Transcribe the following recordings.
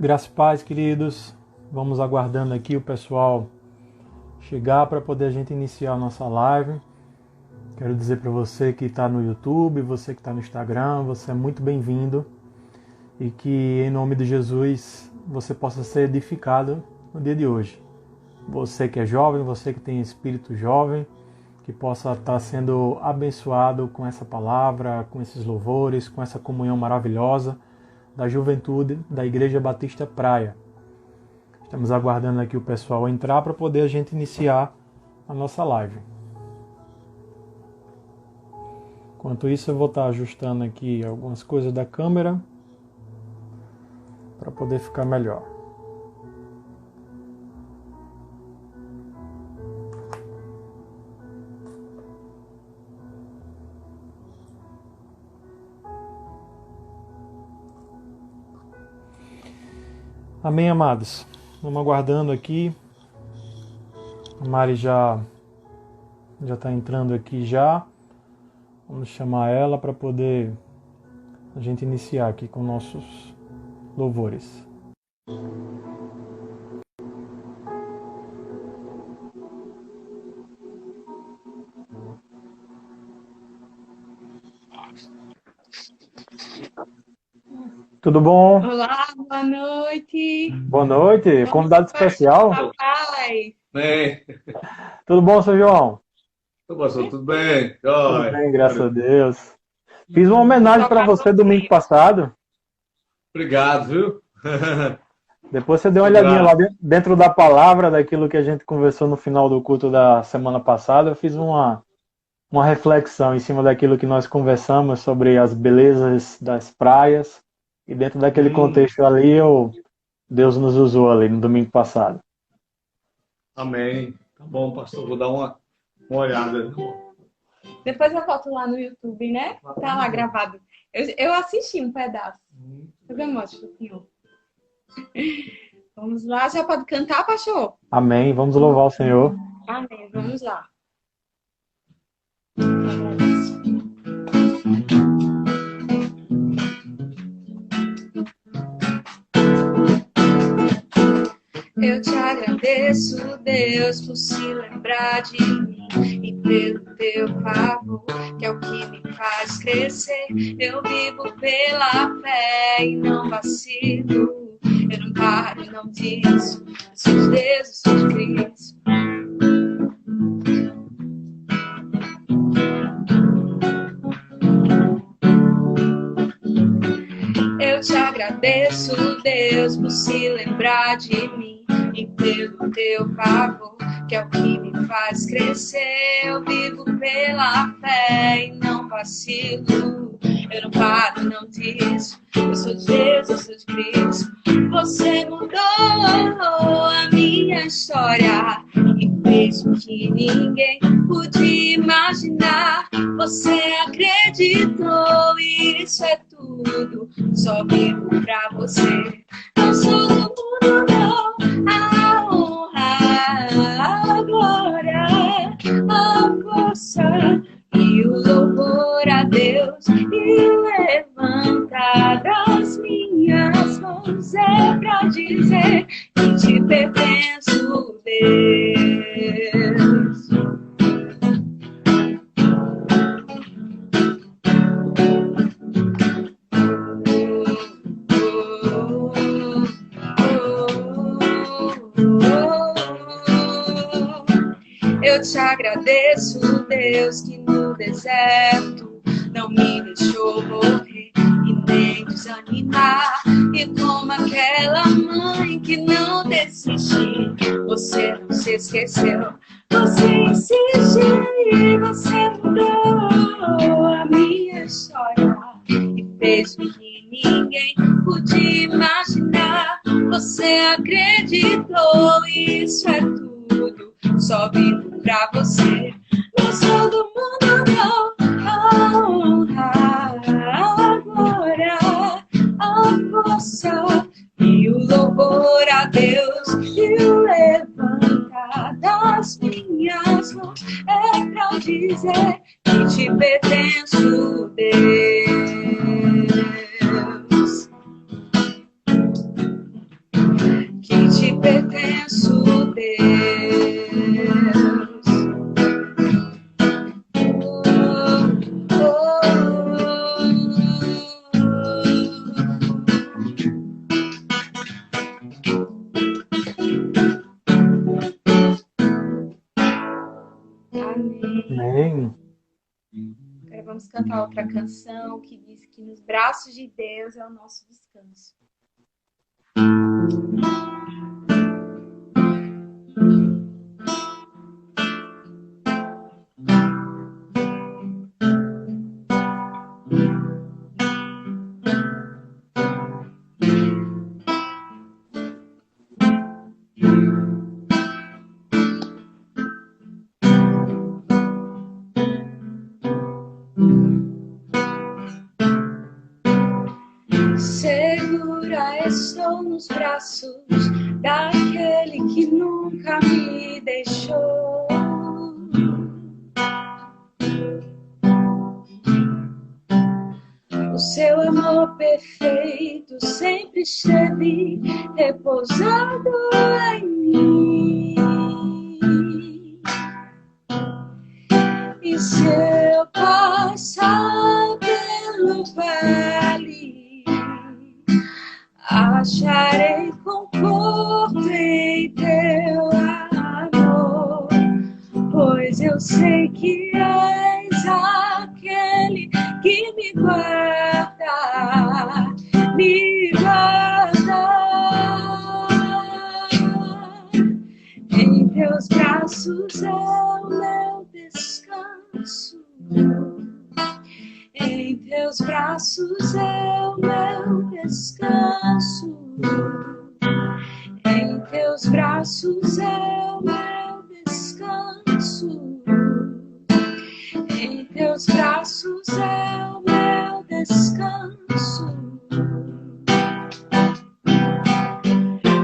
Graça e paz, queridos. Vamos aguardando aqui o pessoal chegar para poder a gente iniciar a nossa live. Quero dizer para você que está no YouTube, você que está no Instagram, você é muito bem-vindo e que em nome de Jesus você possa ser edificado no dia de hoje. Você que é jovem, você que tem espírito jovem, que possa estar sendo abençoado com essa palavra, com esses louvores, com essa comunhão maravilhosa da juventude da Igreja Batista Praia. Estamos aguardando aqui o pessoal entrar para poder a gente iniciar a nossa live. Enquanto isso, eu vou estar ajustando aqui algumas coisas da câmera para poder ficar melhor. Amém, amados? Vamos aguardando aqui. A Mari já está entrando aqui já. Vamos chamar ela para poder a gente iniciar aqui com nossos louvores. Tudo bom? Olá, boa noite. Boa noite. Convidado especial? Papai. Bem, Tudo bom, seu João? pastor, tudo bem? Tudo bem, graças a Deus. Fiz uma homenagem para você domingo passado. Obrigado, viu? Depois você deu uma olhadinha lá dentro da palavra, daquilo que a gente conversou no final do culto da semana passada. Eu fiz uma reflexão em cima daquilo que nós conversamos sobre as belezas das praias. E dentro daquele contexto ali, Deus nos usou ali no domingo passado. Amém. Tá bom, pastor, vou dar uma olhada. Depois eu volto lá no YouTube, né? Tá lá gravado. Eu assisti um pedaço. Eu mostro pro senhor. Vamos lá, já pode cantar, pastor? Amém. Vamos louvar o Senhor. Amém, vamos lá. Eu te agradeço, Deus, por se lembrar de mim e pelo teu favor, que é o que me faz crescer. Eu vivo pela fé e não vacilo. Eu não paro, não disso. Eu sou de Deus, eu sou de Cristo. Eu te agradeço, Deus, por se lembrar de mim e pelo teu favor, que é o que me faz crescer. Eu vivo pela fé e não vacilo. Eu não paro, não disso. Eu sou de Deus, eu sou de Cristo. Você mudou a minha história e fez o que ninguém podia imaginar. Você acreditou e isso é tudo. Só vivo pra você. Não sou do mundo, não. A honra, a glória, a força e o louvor a Deus. E levantar das minhas mãos é pra dizer que te pertenço, Deus. Eu te agradeço, Deus, que no deserto não me deixou morrer e nem desanimar. E como aquela mãe que não desistiu, você não se esqueceu. Você insistiu e você mudou a minha história e fez o que ninguém podia imaginar. Você acreditou e isso é tudo. Só vivo pra você. Não sou do mundo, não. A honra, a glória, a força e o louvor a Deus. E o levantar das minhas mãos é pra dizer que te pertenço, Deus. vamos cantar outra canção que diz que nos braços de Deus é o nosso descanso. Segura estou nos braços daquele que nunca me deixou. O seu amor perfeito sempre esteve repousado em mim. E se eu passar pelo vale, acharei conforto em teu amor, pois eu sei que és aquele que me guarda, me guarda. Em teus braços é o meu descanso. Em teus braços é o meu descanso. Em teus braços é o meu descanso. Em teus braços é o meu descanso.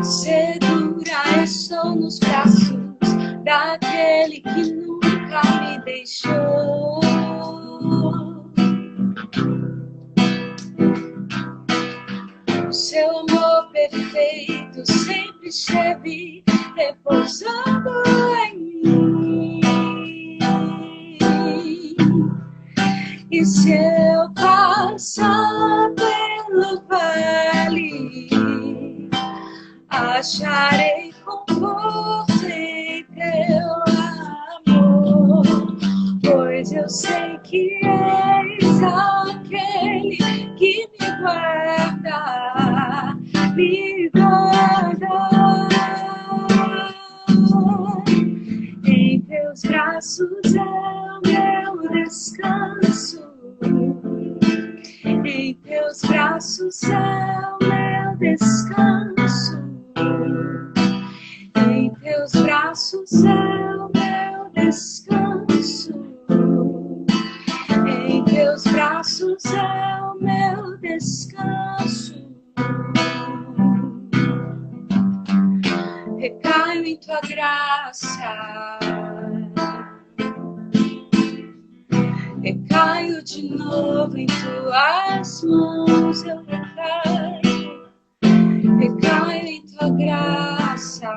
Segura estou nos braços daquele que nunca me deixou. O seu amor perfeito sempre esteve repousando em mim. E se eu passar pelo vale, acharei conforto em teu amor, pois eu sei que és aquele que me guarda, me guarda. Em teus braços é o meu descanso. Em teus braços é o meu descanso. Em teus braços é o meu descanso. Em teus braços é o meu descanso. Recaio em tua graça. Recaio de novo em tuas mãos. Eu recaio. Recaio em tua graça.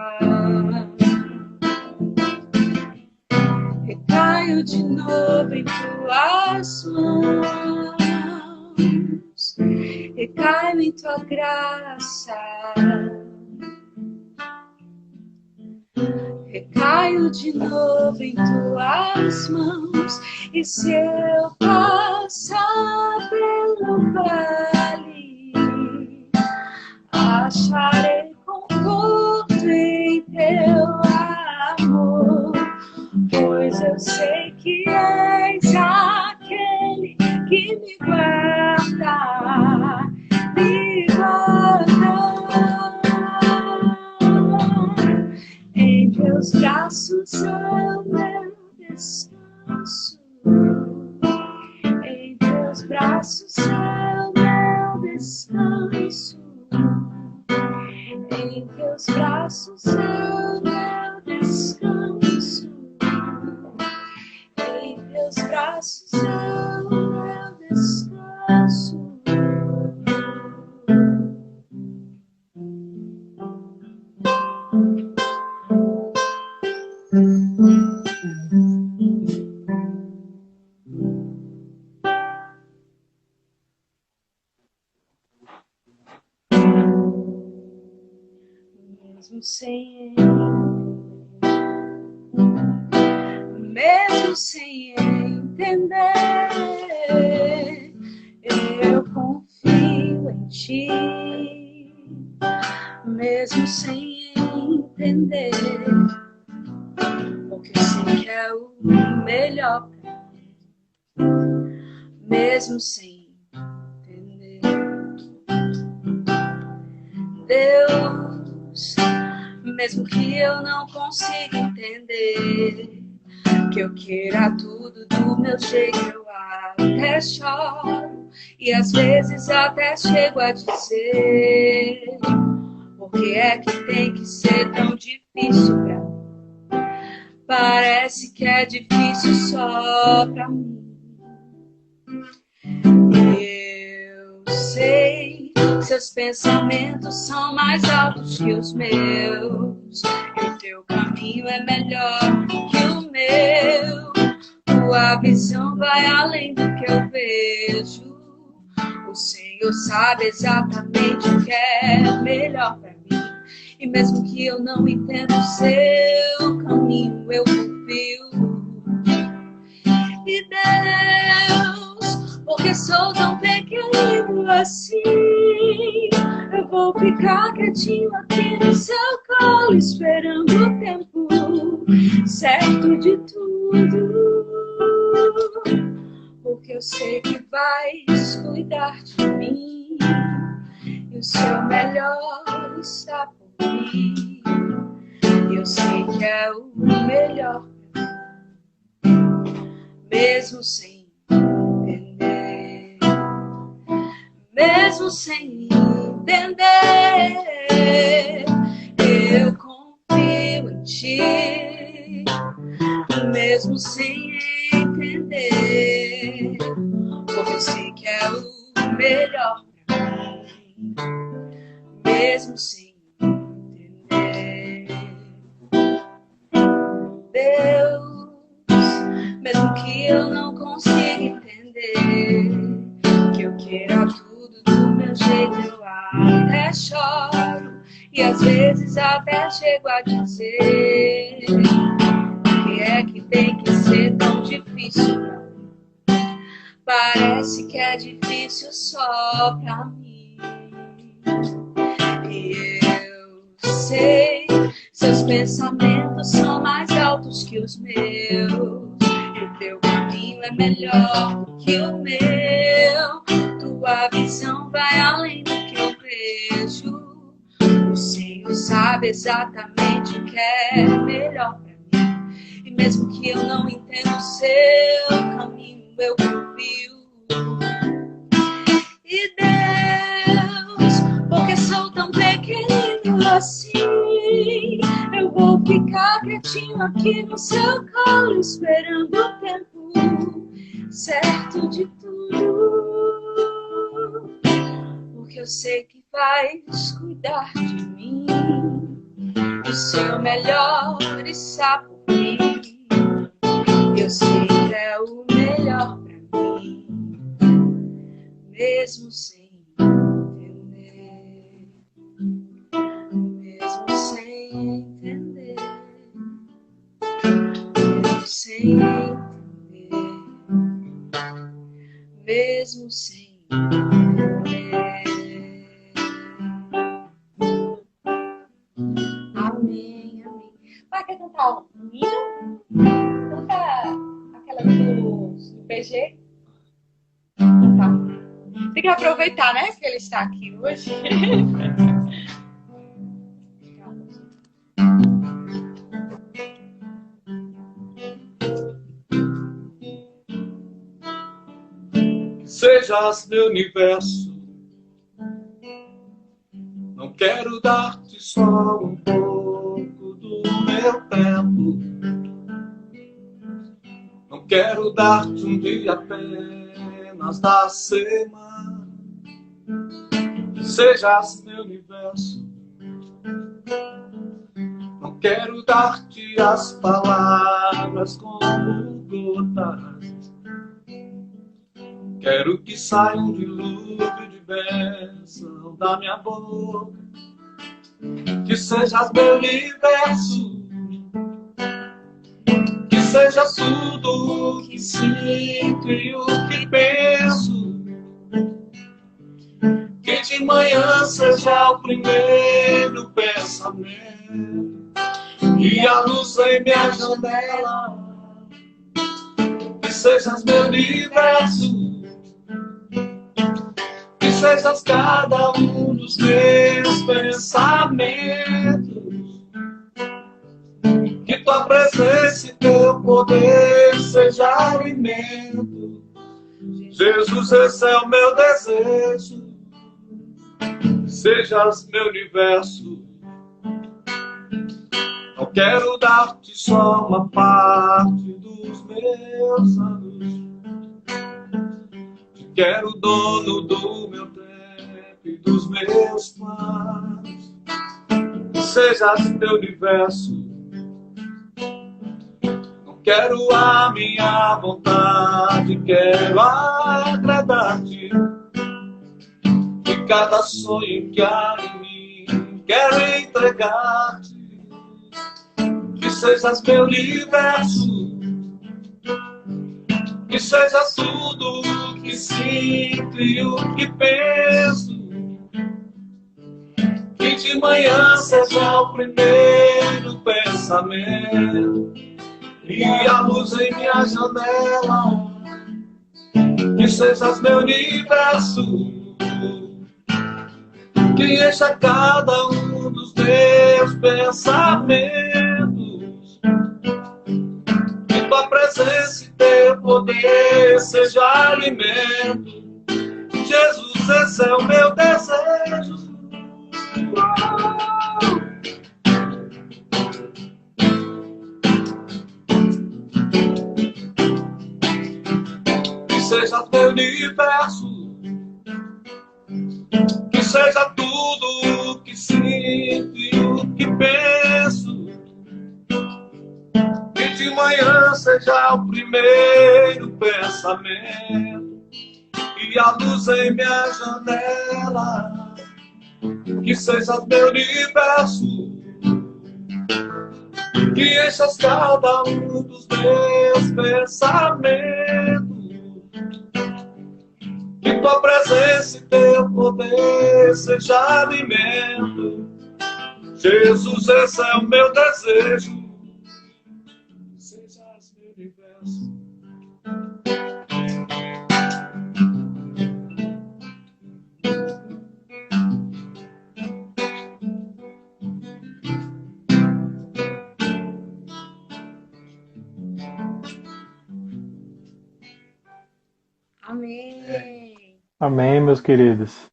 Recaio de novo em tuas mãos. Recaio em tua graça. Recaio de novo em tuas mãos. E se eu passar pelo vale, acharei conforto em teu amor, pois eu sei que és aquele que me guarda, me guarda. Em teus braços é o meu descanso. Em teus braços é o meu descanso. Em teus braços é o meu descanso. Em teus braços é o meu descanso. Mesmo sem mesmo sem entender, em ti, mesmo sem entender, porque eu sei que é o melhor pra mim, mesmo sem entender. Deus, mesmo que eu não consiga entender, que eu queira tudo do meu jeito, eu até choro e às vezes até chego a dizer: por que é que tem que ser tão difícil pra mim? Parece que é difícil só pra mim. Eu sei que seus pensamentos são mais altos que os meus, e o teu caminho é melhor que o meu. Tua visão vai além do que eu vejo. O Senhor sabe exatamente o que é melhor pra mim. E mesmo que eu não entenda o seu caminho, eu confio. E Deus, porque sou tão pequeno assim, eu vou ficar quietinho aqui no seu colo, esperando o tempo certo de tudo. Porque eu sei que vais cuidar de mim, e o seu melhor está por vir. E eu sei que é o melhor, mesmo sem entender, mesmo sem entender, eu confio em ti, mesmo sem entender, porque eu sei que é o melhor pra mim, mesmo sem entender. Deus, mesmo que eu não consiga entender, que eu queira tudo do meu jeito, eu até choro e às vezes até chego a dizer: por que é que tem que ser tão difícil pra mim? Parece que é difícil só pra mim. E eu sei, seus pensamentos são mais altos que os meus, o teu caminho é melhor do que o meu. Tua visão vai além do que eu vejo. O Senhor sabe exatamente o que é melhor pra mim. E mesmo que eu não entenda o seu caminho, eu confio. E Deus, porque sou tão pequenino assim, eu vou ficar quietinho aqui no seu colo, esperando o tempo certo de tudo. Porque eu sei que vais cuidar de mim, o seu melhor está por vir. Eu sei que é o melhor pra mim, mesmo sem entender, mesmo sem entender, mesmo sem entender, mesmo sem entender. Amém, amém. Vai, quer cantar um hino? Canta aquela do BG. Tá. Tem que aproveitar, né, que ele está aqui hoje. Que sejas meu universo, não quero dar-te só um pouco do meu tempo, não quero dar-te um dia apenas da semana. Que sejas meu universo, não quero dar-te as palavras como gotas, quero que saia um dilúvio de bênção da minha boca. Que sejas meu universo, que sejas tudo o que sinto e o que penso, que de manhã seja o primeiro pensamento e a luz em minha janela. Que sejas meu universo, que sejas cada um dos meus pensamentos. Que tua presença e teu poder seja alimento. Jesus, esse é o meu desejo. Sejas meu universo. Não quero dar-te só uma parte dos meus anos. Te quero dono do meu tempo e dos meus planos. Sejas meu universo. Quero a minha vontade, quero agradar-te. De cada sonho que há em mim, quero entregar-te. Que sejas meu universo, que sejas tudo o que sinto e o que penso. Que de manhã seja o primeiro pensamento e a luz em minha janela. Que sejas meu universo, que encha cada um dos meus pensamentos. Que tua presença e teu poder seja alimento. Jesus, esse é o meu desejo. Que seja teu universo, que seja tudo o que sinto e o que penso. Que de manhã seja o primeiro pensamento e a luz em minha janela. Que seja meu universo, que enchas cada um dos meus pensamentos. Que tua presença e teu poder seja alimento. Jesus, esse é o meu desejo. Sejas meu universo. Amém. Amém, meus queridos.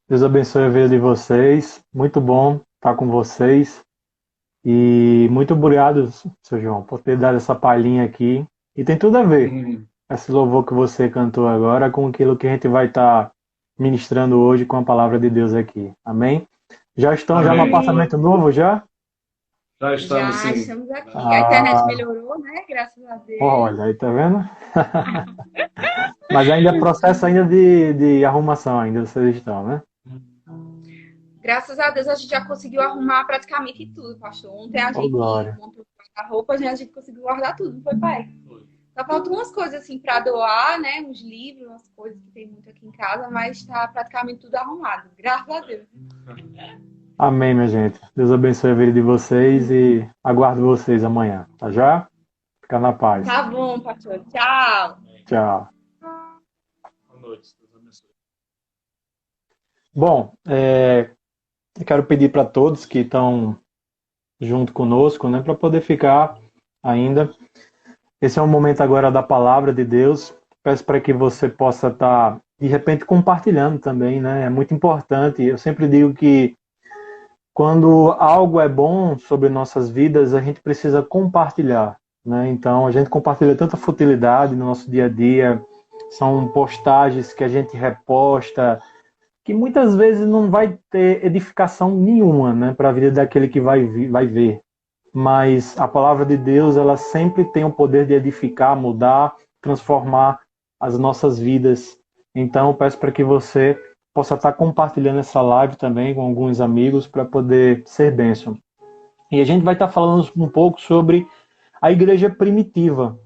Deus abençoe a vida de vocês. Muito bom estar com vocês. E muito obrigado, seu João, por ter dado essa palhinha aqui. E tem tudo a ver, esse louvor que você cantou agora, com aquilo que a gente vai estar ministrando hoje com a palavra de Deus aqui. Amém? Já estão já no apartamento novo, já? Já estamos, Já sim. estamos aqui. A internet melhorou, né? Graças a Deus. Olha, aí tá vendo? Mas ainda é processo ainda de arrumação, ainda vocês estão, né? Graças a Deus a gente já conseguiu arrumar praticamente tudo, pastor. Ontem a gente glória. montou a roupa, a gente conseguiu guardar tudo, não foi, pai? Só faltam umas coisas assim para doar, né? Uns livros, umas coisas que tem muito aqui em casa, mas está praticamente tudo arrumado. Graças a Deus. Amém, minha gente. Deus abençoe a vida de vocês e aguardo vocês amanhã, tá já? Fica na paz. Tá bom, pastor. Tchau. Tchau. Boa noite. Deus abençoe. Bom, eu quero pedir para todos que estão junto conosco, né, para poder ficar ainda. Esse é o momento agora da palavra de Deus. Peço para que você possa estar, de repente, compartilhando também, né? É muito importante. Eu sempre digo que quando algo é bom sobre nossas vidas, a gente precisa compartilhar, né? Então, a gente compartilha tanta futilidade no nosso dia a dia, são postagens que a gente reposta, que muitas vezes não vai ter edificação nenhuma, né, para a vida daquele que vai ver. Mas a palavra de Deus, ela sempre tem o poder de edificar, mudar, transformar as nossas vidas. Então, eu peço para que você possa estar compartilhando essa live também com alguns amigos para poder ser bênção. E a gente vai estar falando um pouco sobre a igreja primitiva,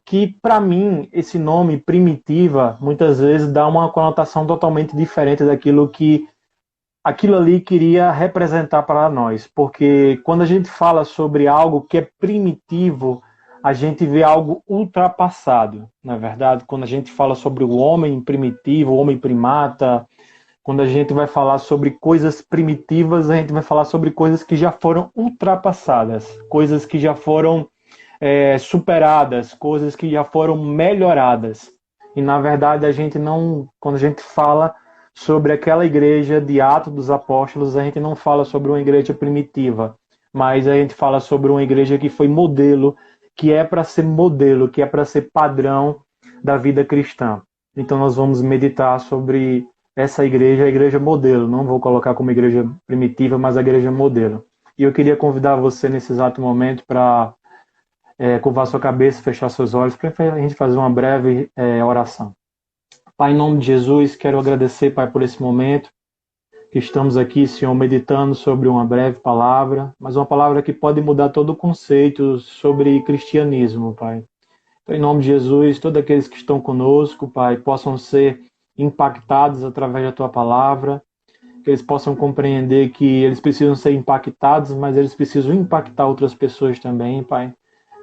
que, para mim, esse nome primitiva, muitas vezes dá uma conotação totalmente diferente daquilo que aquilo ali queria representar para nós. Porque quando a gente fala sobre algo que é primitivo, a gente vê algo ultrapassado, na verdade. Quando a gente fala sobre o homem primitivo, o homem primata, quando a gente vai falar sobre coisas primitivas, a gente vai falar sobre coisas que já foram ultrapassadas, coisas que já foram superadas, coisas que já foram melhoradas. E na verdade a gente não, quando a gente fala sobre aquela igreja de Atos dos Apóstolos, a gente não fala sobre uma igreja primitiva, mas a gente fala sobre uma igreja que foi modelo, que é para ser modelo, que é para ser padrão da vida cristã. Então nós vamos meditar sobre essa igreja, a igreja modelo. Não vou colocar como igreja primitiva, mas a igreja modelo. E eu queria convidar você nesse exato momento para curvar sua cabeça, fechar seus olhos, para a gente fazer uma breve oração. Pai, em nome de Jesus, quero agradecer, Pai, por esse momento que estamos aqui, Senhor, meditando sobre uma breve palavra, mas uma palavra que pode mudar todo o conceito sobre cristianismo, Pai. Então, em nome de Jesus, todos aqueles que estão conosco, Pai, possam ser impactados através da Tua palavra, que eles possam compreender que eles precisam ser impactados, mas eles precisam impactar outras pessoas também, Pai.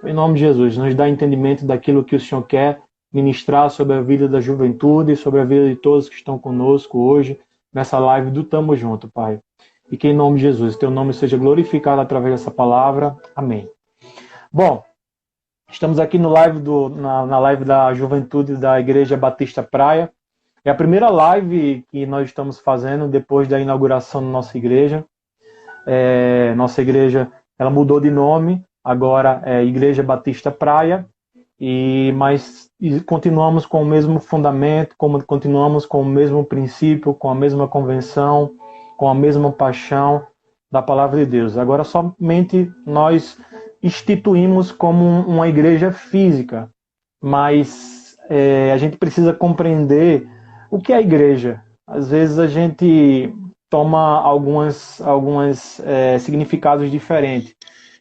Em nome de Jesus, nos dá entendimento daquilo que o Senhor quer ministrar sobre a vida da juventude, sobre a vida de todos que estão conosco hoje, nessa live do Tamo Junto, Pai. E que em nome de Jesus, Teu nome seja glorificado através dessa palavra. Amém. Bom, estamos aqui no na live da juventude da Igreja Batista Praia. É a primeira live que nós estamos fazendo depois da inauguração da nossa igreja. Nossa igreja ela mudou de nome, agora é Igreja Batista Praia, mas continuamos com o mesmo fundamento, continuamos com o mesmo princípio, com a mesma convenção, com a mesma paixão da palavra de Deus. Agora somente nós instituímos como uma igreja física, mas a gente precisa compreender o que é a igreja. Às vezes a gente toma alguns significados diferentes.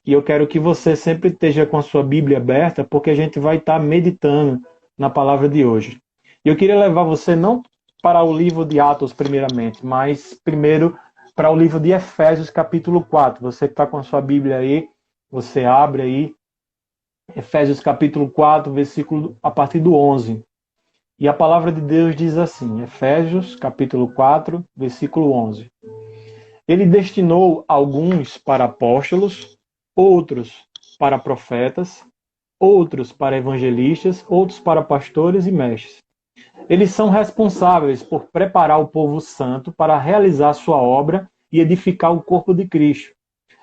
E eu quero que você sempre esteja com a sua Bíblia aberta, porque a gente vai estar meditando na palavra de hoje. E eu queria levar você não para o livro de Atos, primeiramente, mas primeiro para o livro de Efésios, capítulo 4. Você que está com a sua Bíblia aí, você abre aí, Efésios, capítulo 4, versículo a partir do 11. E a palavra de Deus diz assim, Efésios, capítulo 4, versículo 11. Ele destinou alguns para apóstolos, outros para profetas, outros para evangelistas, outros para pastores e mestres. Eles são responsáveis por preparar o povo santo para realizar sua obra e edificar o corpo de Cristo,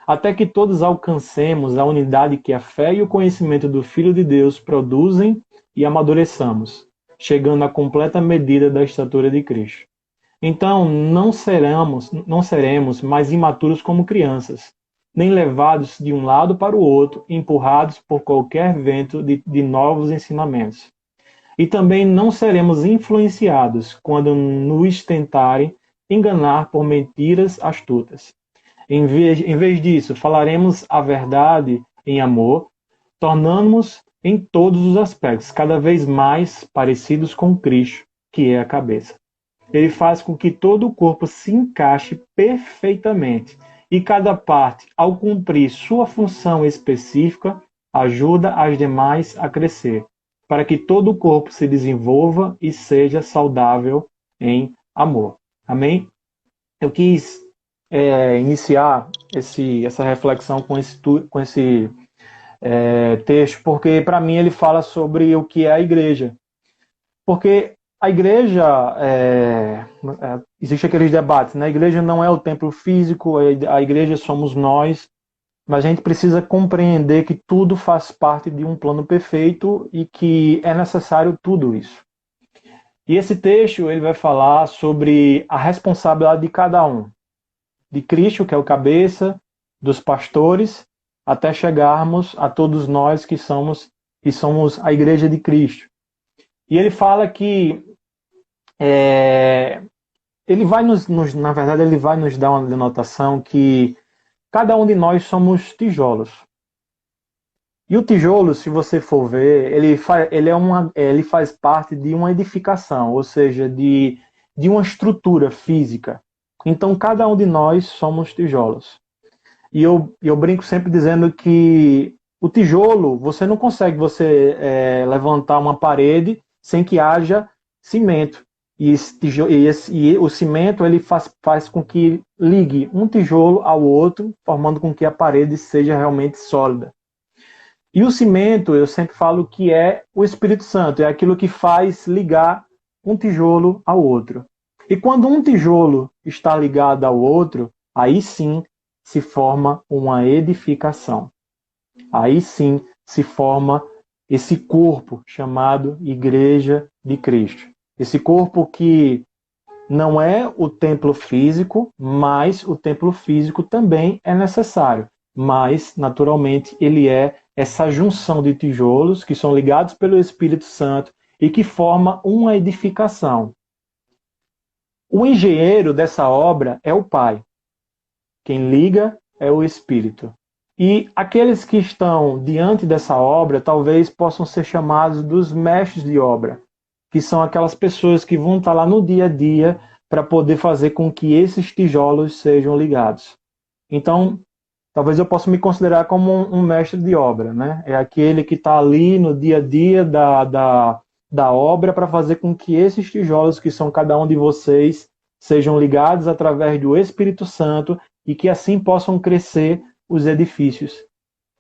até que todos alcancemos a unidade que a fé e o conhecimento do Filho de Deus produzem e amadureçamos, chegando à completa medida da estatura de Cristo. Então, não seremos mais imaturos como crianças, nem levados de um lado para o outro, empurrados por qualquer vento de novos ensinamentos. E também não seremos influenciados quando nos tentarem enganar por mentiras astutas. Em vez disso, falaremos a verdade em amor, tornando-nos em todos os aspectos cada vez mais parecidos com Cristo, que é a cabeça. Ele faz com que todo o corpo se encaixe perfeitamente e cada parte, ao cumprir sua função específica, ajuda as demais a crescer, para que todo o corpo se desenvolva e seja saudável em amor. Amém? Eu quis iniciar essa reflexão com esse texto, porque para mim ele fala sobre o que é a igreja. Porque a igreja, existe aqueles debates, né? A igreja não é o templo físico, a igreja somos nós, mas a gente precisa compreender que tudo faz parte de um plano perfeito e que é necessário tudo isso. E esse texto ele vai falar sobre a responsabilidade de cada um, de Cristo, que é o cabeça, dos pastores, até chegarmos a todos nós que somos a igreja de Cristo. E ele fala que ele vai na verdade, ele vai nos dar uma denotação que cada um de nós somos tijolos. E o tijolo, se você for ver, ele faz parte de uma edificação, ou seja, de uma estrutura física. Então, cada um de nós somos tijolos. E eu brinco sempre dizendo que o tijolo, você não consegue levantar uma parede sem que haja cimento. E o cimento ele faz com que ligue um tijolo ao outro, formando com que a parede seja realmente sólida. E o cimento, eu sempre falo que é o Espírito Santo, é aquilo que faz ligar um tijolo ao outro. E quando um tijolo está ligado ao outro, aí sim se forma uma edificação. Aí sim se forma esse corpo chamado Igreja de Cristo. Esse corpo que não é o templo físico, mas o templo físico também é necessário. Mas, naturalmente, ele é essa junção de tijolos que são ligados pelo Espírito Santo e que forma uma edificação. O engenheiro dessa obra é o Pai. Quem liga é o Espírito. E aqueles que estão diante dessa obra talvez possam ser chamados dos mestres de obra, que são aquelas pessoas que vão estar lá no dia a dia para poder fazer com que esses tijolos sejam ligados. Então, talvez eu possa me considerar como um mestre de obra, né? É aquele que está ali no dia a dia da obra para fazer com que esses tijolos, que são cada um de vocês, sejam ligados através do Espírito Santo e que assim possam crescer os edifícios.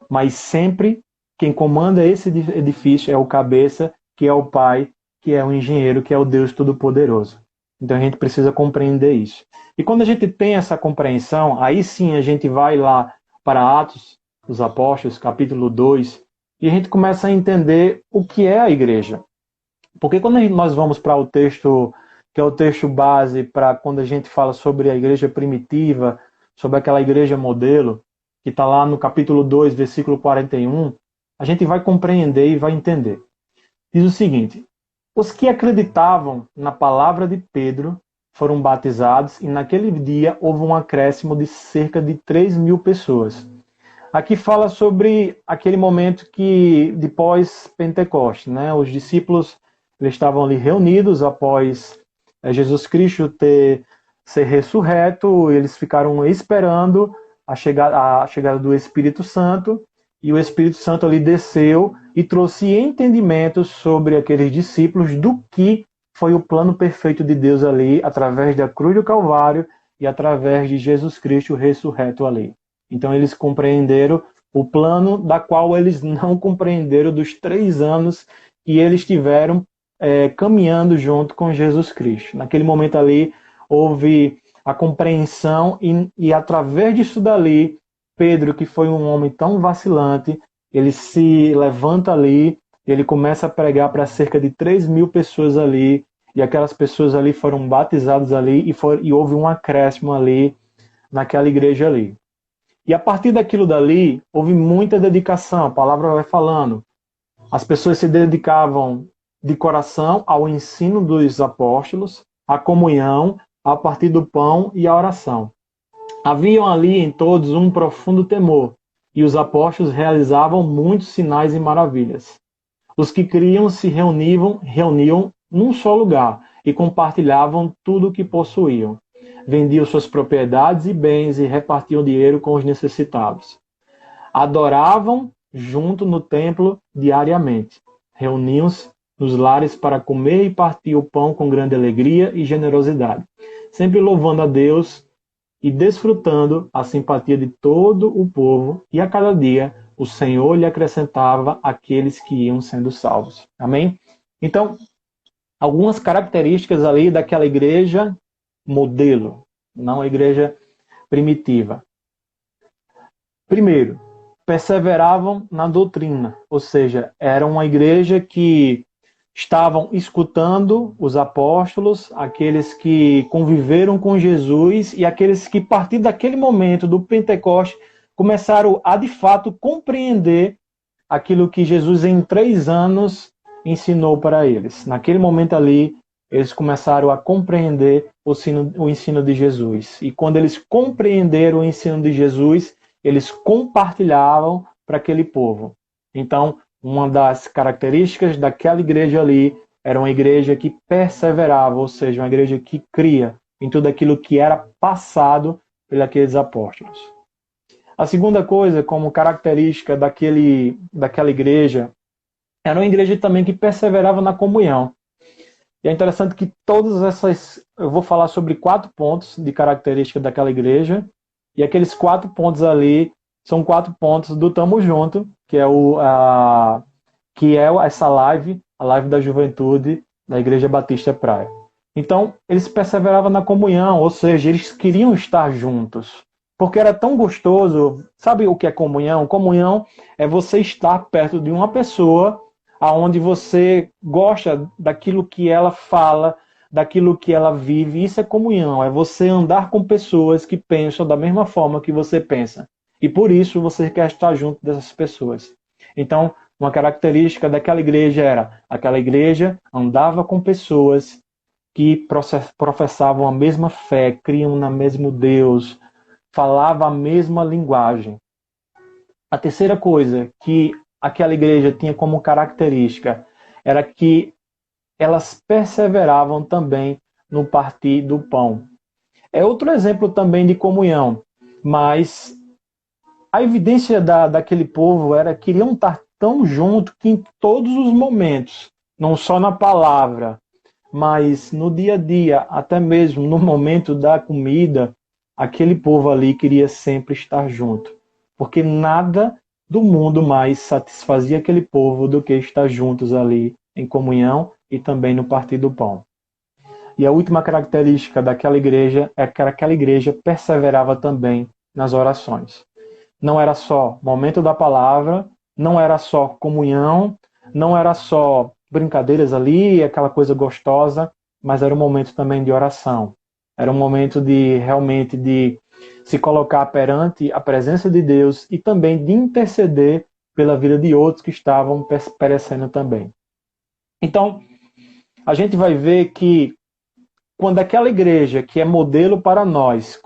Mas sempre quem comanda esse edifício é o cabeça, que é o Pai, que é o engenheiro, que é o Deus Todo-Poderoso. Então a gente precisa compreender isso. E quando a gente tem essa compreensão, aí sim a gente vai lá para Atos dos Apóstolos, capítulo 2, e a gente começa a entender o que é a igreja. Porque quando nós vamos para o texto, que é o texto base para quando a gente fala sobre a igreja primitiva, sobre aquela igreja modelo, que está lá no capítulo 2, versículo 41, a gente vai compreender e vai entender. Diz o seguinte: os que acreditavam na palavra de Pedro foram batizados e naquele dia houve um acréscimo de cerca de 3.000 pessoas. Aqui fala sobre aquele momento de pós-Pentecoste, né? Os discípulos eles estavam ali reunidos após Jesus Cristo ser ressurreto, eles ficaram esperando a chegada do Espírito Santo, e o Espírito Santo ali desceu e trouxe entendimento sobre aqueles discípulos do que foi o plano perfeito de Deus ali, através da cruz do Calvário e através de Jesus Cristo ressurreto ali. Então eles compreenderam o plano da qual eles não compreenderam dos 3 anos que eles tiveram caminhando junto com Jesus Cristo. Naquele momento ali houve a compreensão e através disso dali, Pedro, que foi um homem tão vacilante, ele se levanta ali, ele começa a pregar para cerca de 3.000 pessoas ali, e aquelas pessoas ali foram batizadas ali, e houve um acréscimo ali, naquela igreja ali. E a partir daquilo dali, houve muita dedicação, a palavra vai falando. As pessoas se dedicavam de coração ao ensino dos apóstolos, à comunhão, a partir do pão e a oração. Haviam ali em todos um profundo temor, e os apóstolos realizavam muitos sinais e maravilhas. Os que criam se reuniam num só lugar e compartilhavam tudo o que possuíam. Vendiam suas propriedades e bens e repartiam dinheiro com os necessitados. Adoravam junto no templo diariamente. Reuniam-se nos lares para comer e partir o pão com grande alegria e generosidade, sempre louvando a Deus e desfrutando a simpatia de todo o povo, e a cada dia o Senhor lhe acrescentava aqueles que iam sendo salvos. Amém? Então, algumas características ali daquela igreja modelo, não a igreja primitiva. Primeiro, perseveravam na doutrina, ou seja, era uma igreja que estavam escutando os apóstolos, aqueles que conviveram com Jesus e aqueles que, a partir daquele momento do Pentecoste, começaram a, de fato, compreender aquilo que Jesus, em 3 anos, ensinou para eles. Naquele momento ali, eles começaram a compreender o ensino de Jesus. E quando eles compreenderam o ensino de Jesus, eles compartilhavam para aquele povo. Então, uma das características daquela igreja ali era uma igreja que perseverava, ou seja, uma igreja que cria em tudo aquilo que era passado por aqueles apóstolos. A segunda coisa, como característica daquela igreja, era uma igreja também que perseverava na comunhão. E é interessante que todas essas... Eu vou falar sobre 4 pontos de característica daquela igreja, e aqueles 4 pontos ali são 4 pontos do Tamo Junto, que é essa live, a live da juventude da Igreja Batista Praia. Então, eles perseveravam na comunhão, ou seja, eles queriam estar juntos, porque era tão gostoso. Sabe o que é comunhão? Comunhão é você estar perto de uma pessoa aonde você gosta daquilo que ela fala, daquilo que ela vive. Isso é comunhão, é você andar com pessoas que pensam da mesma forma que você pensa. E por isso você quer estar junto dessas pessoas. Então, uma característica daquela igreja era, aquela igreja andava com pessoas que professavam a mesma fé, criam no mesmo Deus, falavam a mesma linguagem. A terceira coisa que aquela igreja tinha como característica era que elas perseveravam também no partir do pão. É outro exemplo também de comunhão, mas a evidência daquele povo era que queriam estar tão junto que em todos os momentos, não só na palavra, mas no dia a dia, até mesmo no momento da comida, aquele povo ali queria sempre estar junto, porque nada do mundo mais satisfazia aquele povo do que estar juntos ali em comunhão e também no partir do pão. E a última característica daquela igreja é que aquela igreja perseverava também nas orações. Não era só momento da palavra, não era só comunhão, não era só brincadeiras ali, aquela coisa gostosa, mas era um momento também de oração. Era um momento de realmente de se colocar perante a presença de Deus e também de interceder pela vida de outros que estavam perecendo também. Então, a gente vai ver que quando aquela igreja, que é modelo para nós,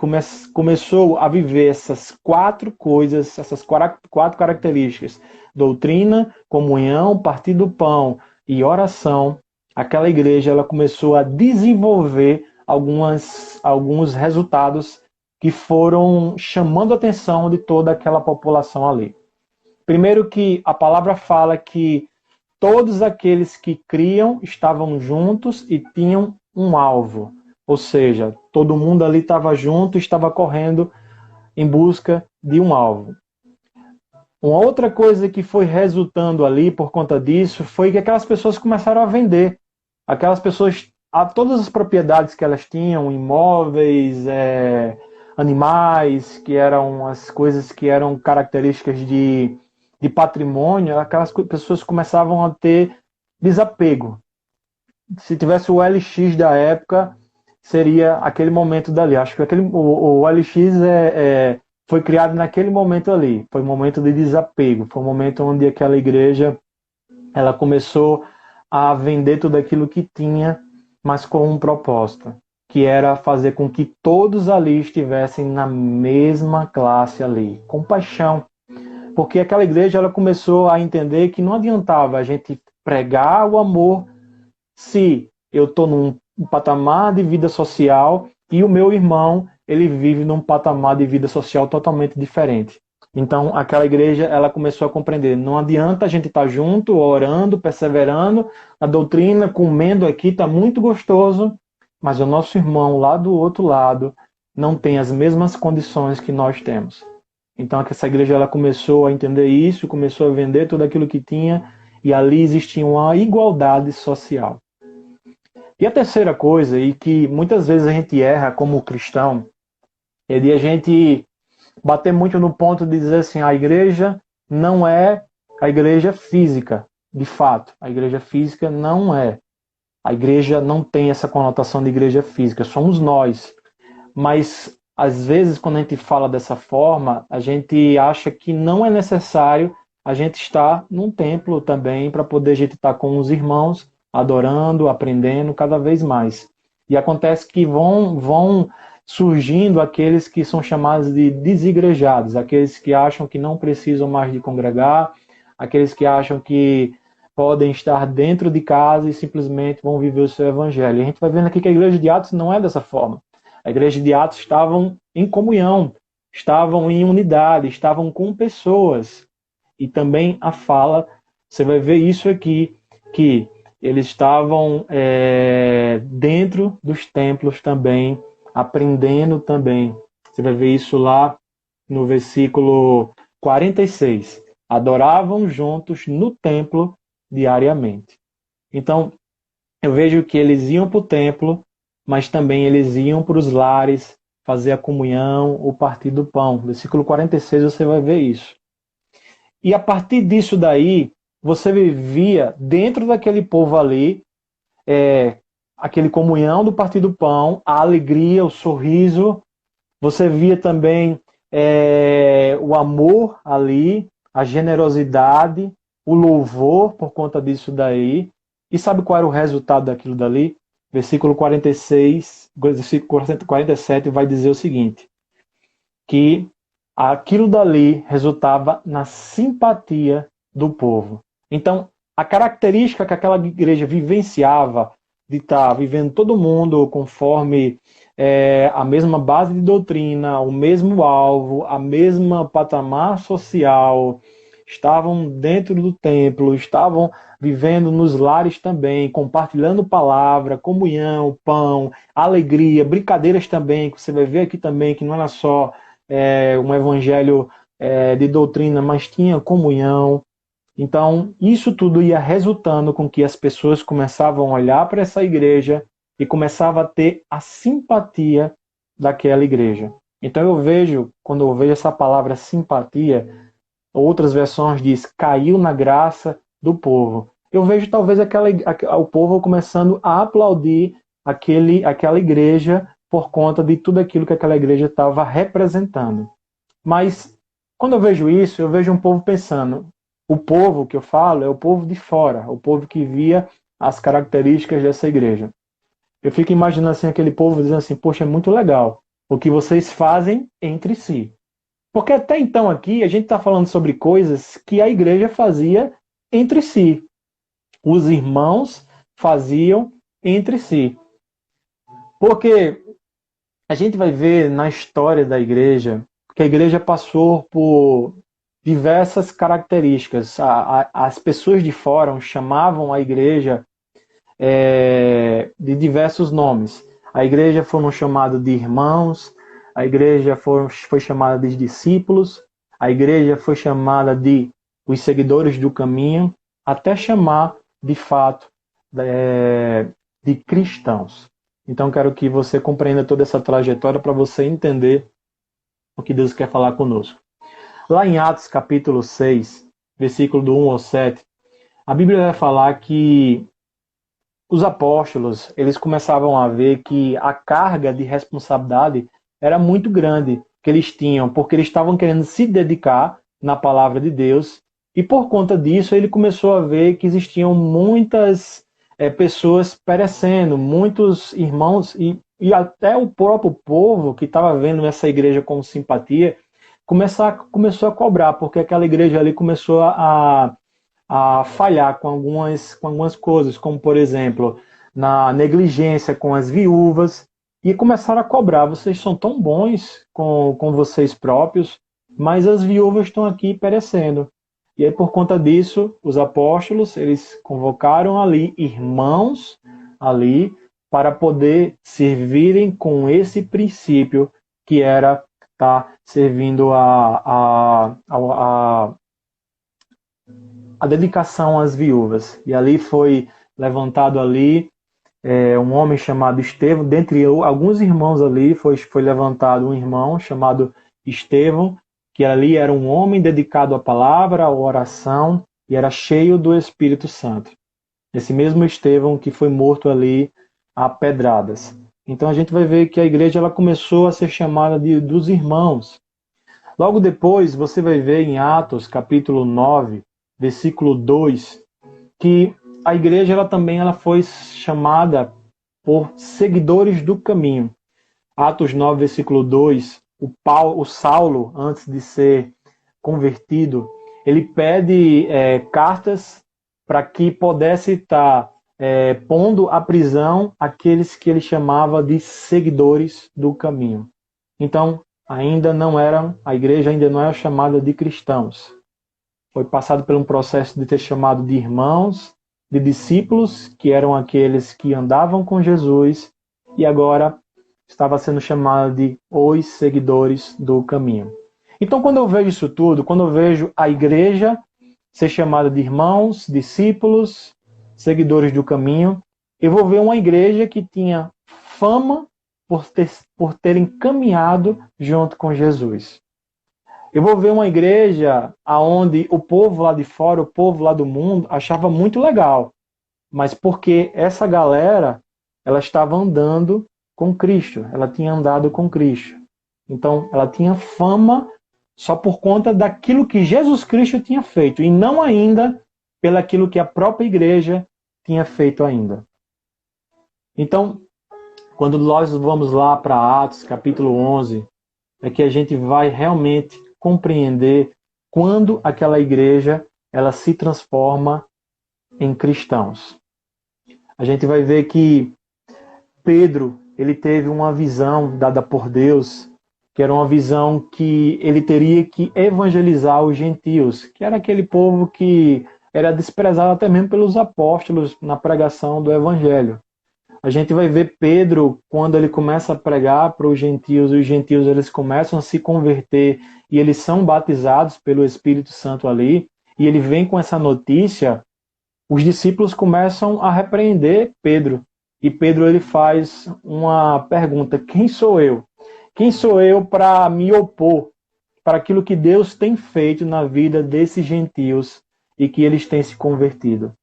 começou a viver essas 4 coisas, essas 4 características, doutrina, comunhão, partir do pão e oração, aquela igreja ela começou a desenvolver alguns resultados que foram chamando a atenção de toda aquela população ali. Primeiro que a palavra fala que todos aqueles que criam estavam juntos e tinham um alvo. Ou seja, todo mundo ali estava junto, estava correndo em busca de um alvo. Uma outra coisa que foi resultando ali por conta disso foi que aquelas pessoas começaram a vender. Aquelas pessoas, todas as propriedades que elas tinham, imóveis, animais, que eram as coisas que eram características de patrimônio, aquelas pessoas começavam a ter desapego. Se tivesse o LX da época, seria aquele momento dali. Acho que o LX foi criado naquele momento ali. Foi um momento de desapego. Foi um momento onde aquela igreja ela começou a vender tudo aquilo que tinha, mas com um propósito, que era fazer com que todos ali estivessem na mesma classe ali, com paixão. Porque aquela igreja ela começou a entender que não adiantava a gente pregar o amor se eu estou num patamar de vida social e o meu irmão ele vive num patamar de vida social totalmente diferente. Então, aquela igreja ela começou a compreender, não adianta a gente estar junto, orando, perseverando, a doutrina, comendo aqui, está muito gostoso, mas o nosso irmão lá do outro lado não tem as mesmas condições que nós temos. Então, essa igreja ela começou a entender isso, começou a vender tudo aquilo que tinha, e ali existia uma igualdade social. E a terceira coisa, e que muitas vezes a gente erra como cristão, é de a gente bater muito no ponto de dizer assim, a igreja não é a igreja física, de fato. A igreja física não é. A igreja não tem essa conotação de igreja física, somos nós. Mas, às vezes, quando a gente fala dessa forma, a gente acha que não é necessário a gente estar num templo também para poder a gente estar com os irmãos, adorando, aprendendo cada vez mais. E acontece que vão surgindo aqueles que são chamados de desigrejados, aqueles que acham que não precisam mais de congregar, aqueles que acham que podem estar dentro de casa e simplesmente vão viver o seu evangelho. E a gente vai vendo aqui que a igreja de Atos não é dessa forma. A igreja de Atos estavam em comunhão, estavam em unidade, estavam com pessoas. E também a fala, você vai ver isso aqui, que eles estavam dentro dos templos também, aprendendo também. Você vai ver isso lá no versículo 46. Adoravam juntos no templo diariamente. Então, eu vejo que eles iam para o templo, mas também eles iam para os lares fazer a comunhão, o partir do pão. Versículo 46 você vai ver isso. E a partir disso daí, você vivia dentro daquele povo ali, aquele comunhão do partir do pão, a alegria, o sorriso. Você via também o amor ali, a generosidade, o louvor por conta disso daí. E sabe qual era o resultado daquilo dali? Versículo 46, versículo 47 vai dizer o seguinte, que aquilo dali resultava na simpatia do povo. Então, a característica que aquela igreja vivenciava de estar vivendo todo mundo conforme a mesma base de doutrina, o mesmo alvo, a mesma patamar social, estavam dentro do templo, estavam vivendo nos lares também, compartilhando palavra, comunhão, pão, alegria, brincadeiras também, que você vai ver aqui também, que não era só um evangelho de doutrina, mas tinha comunhão. Então, isso tudo ia resultando com que as pessoas começavam a olhar para essa igreja e começavam a ter a simpatia daquela igreja. Então, quando eu vejo essa palavra simpatia, outras versões diz, caiu na graça do povo. Eu vejo talvez o povo começando a aplaudir aquela igreja por conta de tudo aquilo que aquela igreja estava representando. Mas, quando eu vejo isso, eu vejo um povo pensando, o povo que eu falo é o povo de fora, o povo que via as características dessa igreja. Eu fico imaginando assim, aquele povo dizendo assim, poxa, é muito legal o que vocês fazem entre si. Porque até então aqui a gente está falando sobre coisas que a igreja fazia entre si. Os irmãos faziam entre si. Porque a gente vai ver na história da igreja que a igreja passou por diversas características. As pessoas de fora chamavam a igreja de diversos nomes. A igreja foi chamada de irmãos, a igreja foi chamada de discípulos, a igreja foi chamada de os seguidores do caminho, até chamar, de fato, de cristãos. Então, quero que você compreenda toda essa trajetória para você entender o que Deus quer falar conosco. Lá em Atos, capítulo 6, versículo do 1 ao 7, a Bíblia vai falar que os apóstolos, eles começavam a ver que a carga de responsabilidade era muito grande que eles tinham, porque eles estavam querendo se dedicar na palavra de Deus, e por conta disso ele começou a ver que existiam muitas pessoas perecendo, muitos irmãos, e até o próprio povo que estava vendo essa igreja com simpatia, começou a cobrar, porque aquela igreja ali começou a falhar com algumas coisas, como por exemplo, na negligência com as viúvas, e começaram a cobrar, vocês são tão bons com vocês próprios, mas as viúvas estão aqui perecendo. E aí, por conta disso, os apóstolos, eles convocaram ali irmãos ali para poder servirem com esse princípio que era estar servindo a dedicação às viúvas. E ali foi levantado ali um homem chamado Estevão, dentre alguns irmãos ali foi levantado um irmão chamado Estevão, que ali era um homem dedicado à palavra, à oração, e era cheio do Espírito Santo. Esse mesmo Estevão que foi morto ali a pedradas. Então a gente vai ver que a igreja ela começou a ser chamada dos irmãos. Logo depois, você vai ver em Atos, capítulo 9, versículo 2, que a igreja ela foi chamada por seguidores do caminho. Atos 9, versículo 2, o Saulo, antes de ser convertido, ele pede cartas para que pudesse estar pondo à prisão aqueles que ele chamava de seguidores do caminho. Então, a igreja ainda não era chamada de cristãos. Foi passado por um processo de ter chamado de irmãos, de discípulos, que eram aqueles que andavam com Jesus, e agora estava sendo chamado de os seguidores do caminho. Então, quando eu vejo isso tudo, quando eu vejo a igreja ser chamada de irmãos, discípulos, seguidores do caminho, eu vou ver uma igreja que tinha fama por terem caminhado junto com Jesus. Eu vou ver uma igreja onde o povo lá de fora, o povo lá do mundo, achava muito legal. Mas porque essa galera, ela estava andando com Cristo. Ela tinha andado com Cristo. Então, ela tinha fama só por conta daquilo que Jesus Cristo tinha feito. E não ainda pelaquilo que a própria igreja tinha feito ainda. Então, quando nós vamos lá para Atos, capítulo 11, é que a gente vai realmente compreender quando aquela igreja ela se transforma em cristãos. A gente vai ver que Pedro, ele teve uma visão dada por Deus, que era uma visão que ele teria que evangelizar os gentios, que era aquele povo que era desprezado até mesmo pelos apóstolos na pregação do evangelho. A gente vai ver Pedro, quando ele começa a pregar para os gentios, e os gentios eles começam a se converter e eles são batizados pelo Espírito Santo ali, e ele vem com essa notícia, os discípulos começam a repreender Pedro. E Pedro ele faz uma pergunta: quem sou eu? Quem sou eu para me opor para aquilo que Deus tem feito na vida desses gentios e que eles têm se convertido?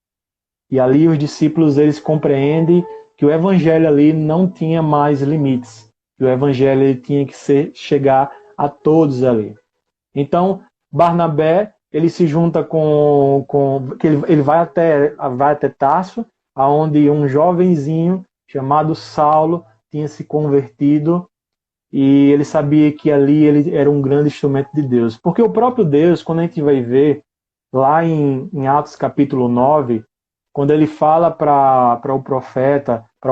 E ali os discípulos eles compreendem que o evangelho ali não tinha mais limites. Que o evangelho ele tinha que chegar a todos ali. Então, Barnabé, ele se junta ele vai até Tarso, onde um jovenzinho chamado Saulo tinha se convertido, e ele sabia que ali ele era um grande instrumento de Deus. Porque o próprio Deus, quando a gente vai ver lá em Atos capítulo 9, quando ele fala para o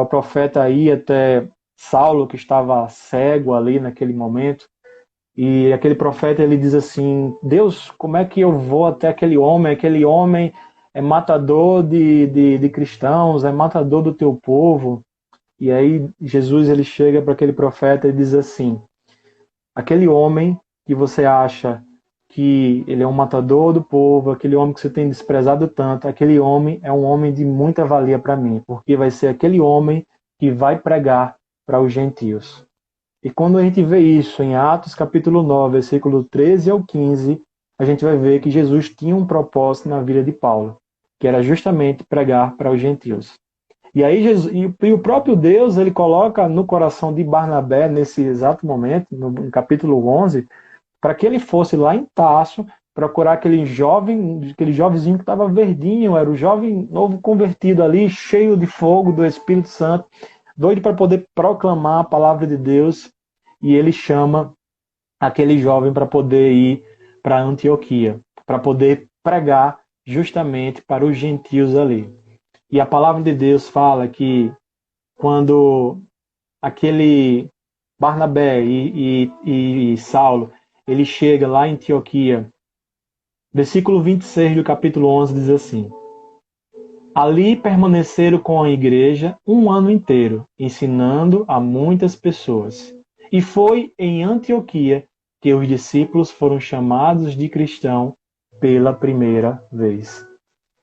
profeta ir até Saulo, que estava cego ali naquele momento, e aquele profeta ele diz assim: Deus, como é que eu vou até aquele homem? Aquele homem é matador de cristãos, é matador do teu povo. E aí Jesus ele chega para aquele profeta e diz assim: aquele homem que você acha que ele é um matador do povo, aquele homem que você tem desprezado tanto, aquele homem é um homem de muita valia para mim, porque vai ser aquele homem que vai pregar para os gentios. E quando a gente vê isso em Atos capítulo 9, versículo 13 ao 15, a gente vai ver que Jesus tinha um propósito na vida de Paulo, que era justamente pregar para os gentios. E aí e o próprio Deus ele coloca no coração de Barnabé, nesse exato momento, no capítulo 11, para que ele fosse lá em Tarso procurar aquele jovenzinho que estava verdinho, era o jovem novo convertido ali, cheio de fogo do Espírito Santo, doido para poder proclamar a palavra de Deus, e ele chama aquele jovem para poder ir para Antioquia, para poder pregar justamente para os gentios ali. E a palavra de Deus fala que quando aquele Barnabé e Saulo, ele chega lá em Antioquia, versículo 26 do capítulo 11 diz assim: ali permaneceram com a igreja um ano inteiro, ensinando a muitas pessoas. E foi em Antioquia que os discípulos foram chamados de cristão pela primeira vez.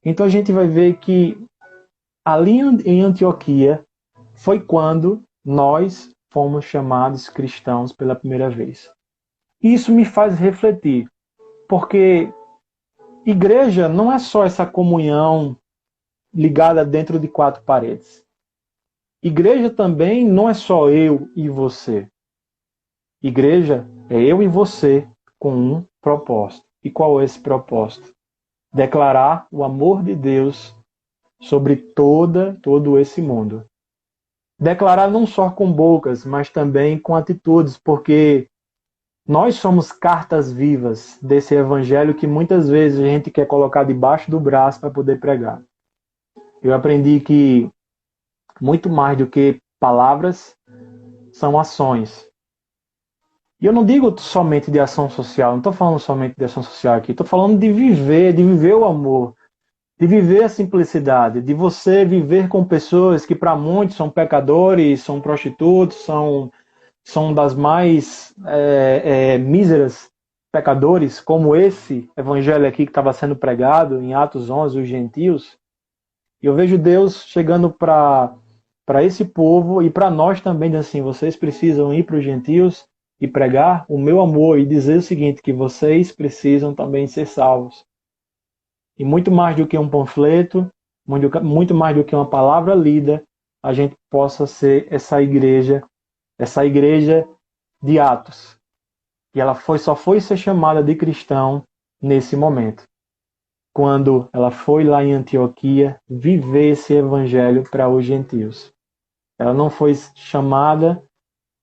Então a gente vai ver que ali em Antioquia foi quando nós fomos chamados cristãos pela primeira vez. Isso me faz refletir, porque igreja não é só essa comunhão ligada dentro de quatro paredes. Igreja também não é só eu e você. Igreja é eu e você com um propósito. E qual é esse propósito? Declarar o amor de Deus sobre todo esse mundo. Declarar não só com bocas, mas também com atitudes, porque Nós somos cartas vivas desse evangelho que muitas vezes a gente quer colocar debaixo do braço para poder pregar. Eu aprendi que muito mais do que palavras são ações. E eu não digo somente de ação social, não estou falando somente de ação social aqui, estou falando de viver o amor, de viver a simplicidade, de você viver com pessoas que para muitos são pecadores, são prostitutos, são das mais míseras pecadores, como esse evangelho aqui que estava sendo pregado em Atos 11, os gentios. E eu vejo Deus chegando para esse povo e para nós também, assim, vocês precisam ir para os gentios e pregar o meu amor e dizer o seguinte, que vocês precisam também ser salvos. E muito mais do que um panfleto, muito mais do que uma palavra lida, a gente possa ser essa igreja de Atos. E ela só foi ser chamada de cristão nesse momento. Quando ela foi lá em Antioquia viver esse evangelho para os gentios. Ela não foi chamada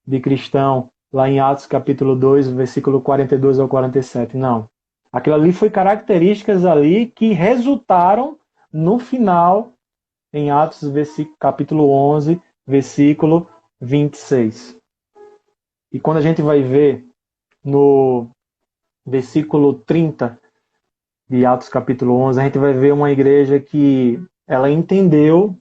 de cristão lá em Atos capítulo 2, versículo 42 ao 47, não. Aquilo ali foi características ali que resultaram no final, em Atos capítulo 11, versículo 26. E quando a gente vai ver no versículo 30 de Atos capítulo 11, a gente vai ver uma igreja que ela entendeu